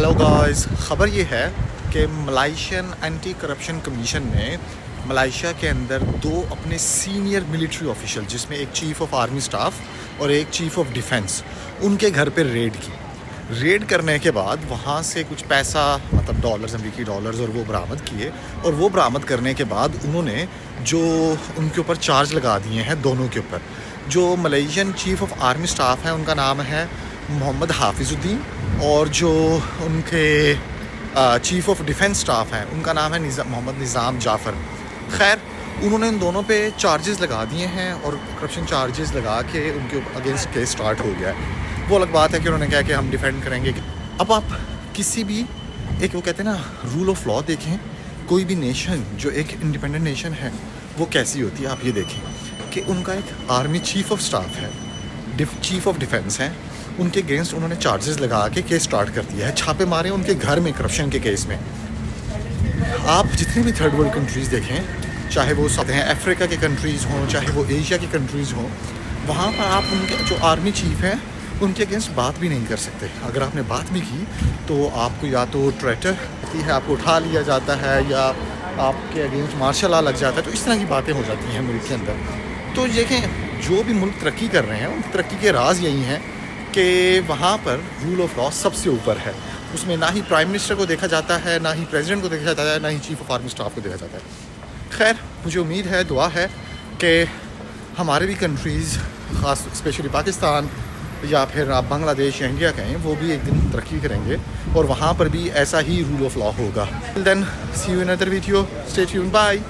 Hello guys, ख़बर ये है कि मलाइशियन एंटी करप्शन कमीशन ने मलाइशिया के अंदर दो अपने सीनियर मिलिट्री ऑफिशियल, जिसमें एक चीफ़ ऑफ आर्मी स्टाफ और एक चीफ़ ऑफ डिफेंस, उनके घर पे रेड की। रेड करने के बाद वहाँ से कुछ पैसा, मतलब डॉलर्स, अमेरिकी डॉलर्स, और वो बरामद किए। और वो बरामद करने के बाद उन्होंने जो उनके ऊपर चार्ज लगा दिए हैं दोनों के ऊपर। जो Malaysian chief of army staff है उनका नाम है मोहम्मद हाफिजुद्दीन, और जो उनके चीफ़ ऑफ डिफेंस स्टाफ हैं उनका नाम है मोहम्मद निज़ाम जाफ़र। खैर, उन्होंने इन दोनों पे चार्जेस लगा दिए हैं और करप्शन चार्जेस लगा के उनके अगेंस्ट केस स्टार्ट हो गया है। वो अलग बात है कि उन्होंने कहा कि हम डिफेंड करेंगे। अब आप किसी भी एक, वो कहते हैं ना, रूल ऑफ लॉ देखें। कोई भी नेशन जो एक इंडिपेंडेंट नेशन है वो कैसी होती है, आप ये देखें कि उनका एक आर्मी चीफ़ ऑफ स्टाफ है, चीफ़ ऑफ डिफेंस है, उनके अगेंस्ट उन्होंने चार्जेस लगा के केस स्टार्ट कर दिया है। छापे मारे उनके घर में करप्शन के केस में। आप जितने भी थर्ड वर्ल्ड कंट्रीज़ देखें, चाहे वो अफ्रीका के कंट्रीज़ हों, चाहे वो एशिया की कंट्रीज़ हों, वहाँ पर आप उनके जो आर्मी चीफ़ हैं उनके अगेंस्ट बात भी नहीं कर सकते। अगर आपने बात भी की तो आपको या तो ट्रेटर है, आपको उठा लिया जाता है, या आपके अगेंस्ट मार्शल लॉ लग जाता है। तो इस तरह की बातें हो जाती हैं मुल्क के अंदर। तो देखें, जो भी मुल्क तरक्की कर रहे हैं उन तरक्की के राज यही हैं कि वहाँ पर रूल ऑफ लॉ सबसे ऊपर है। उसमें ना ही प्राइम मिनिस्टर को देखा जाता है, ना ही प्रेसिडेंट को देखा जाता है, ना ही चीफ़ ऑफ आर्मी स्टाफ को देखा जाता है। खैर, मुझे उम्मीद है, दुआ है कि हमारे भी कंट्रीज़, ख़ास स्पेशली पाकिस्तान या फिर आप बांग्लादेश या इंडिया कहें, वो भी एक दिन तरक्की करेंगे और वहाँ पर भी ऐसा ही रूल ऑफ लॉ होगा। Then see you in other video, stay tuned, bye.